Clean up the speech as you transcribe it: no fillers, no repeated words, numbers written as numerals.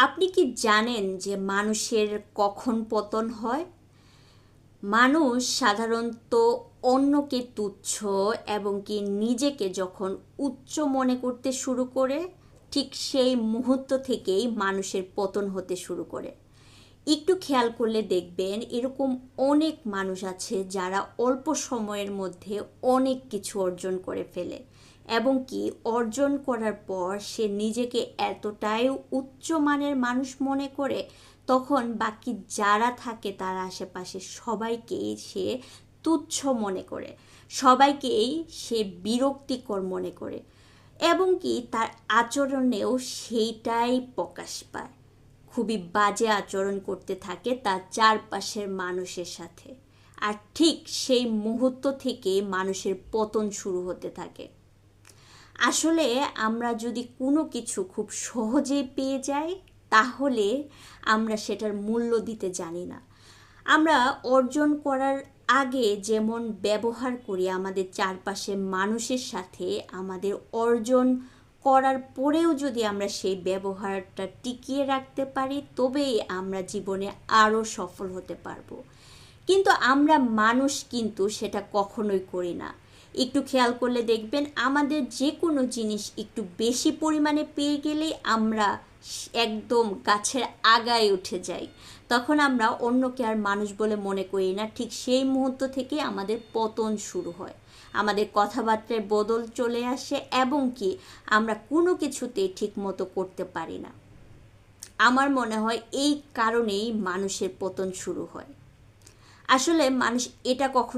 আপনি কি জানেন যে মানুষের কখন পতন হয়? মানুষ সাধারণত অন্যকে তুচ্ছ এবং কি নিজেকে যখন উচ্চ মনে করতে শুরু করে, ঠিক সেই মুহূর্ত থেকেই মানুষের পতন হতে শুরু করে। একটু খেয়াল করলে দেখবেন এরকম অনেক মানুষ আছে যারা অল্প সময়ের মধ্যে অনেক কিছু অর্জন করে ফেলে এবং কি অর্জন করার পর সে নিজেকে এতটাই উচ্চমানের মানুষ মনে করে, তখন বাকি যারা থাকে তার আশেপাশে সবাইকেই সে তুচ্ছ মনে করে, সবাইকেই সে বিরক্তিকর মনে করে এবং কি তার আচরণেও সেইটাই প্রকাশ পায়। খুবই বাজে আচরণ করতে থাকে তার চারপাশের মানুষের সাথে। আর ঠিক সেই মুহূর্ত থেকে মানুষের পতন শুরু হতে থাকে। আসলে আমরা যদি কোনো কিছু খুব সহজেই পেয়ে যাই, তাহলে আমরা সেটার মূল্য দিতে জানি না। আমরা অর্জন করার আগে যেমন ব্যবহার করি আমাদের চারপাশের মানুষের সাথে, আমাদের অর্জন করার পরেও যদি আমরা সেই ব্যবহারটা টিকিয়ে রাখতে পারি, তবেই আমরা জীবনে আরও সফল হতে পারবো। কিন্তু আমরা মানুষ কিন্তু সেটা কখনোই করি না। একটু খেয়াল করলে দেখবেন আমাদের যে কোনো জিনিস একটু বেশি পরিমাণে পেয়ে গেলেই আমরা একদম গাছের আগায় উঠে যাই। তখন আমরা অন্যকে আর মানুষ বলে মনে করি না। ঠিক সেই মুহূর্ত থেকে আমাদের পতন শুরু হয়, আমাদের কথাবার্তায় বদল চলে আসে এবং কি আমরা কোনো কিছুতেই ঠিক মতো করতে পারি না। আমার মনে হয় এই কারণেই মানুষের পতন শুরু হয়। আসলে মানুষ এটা কখনো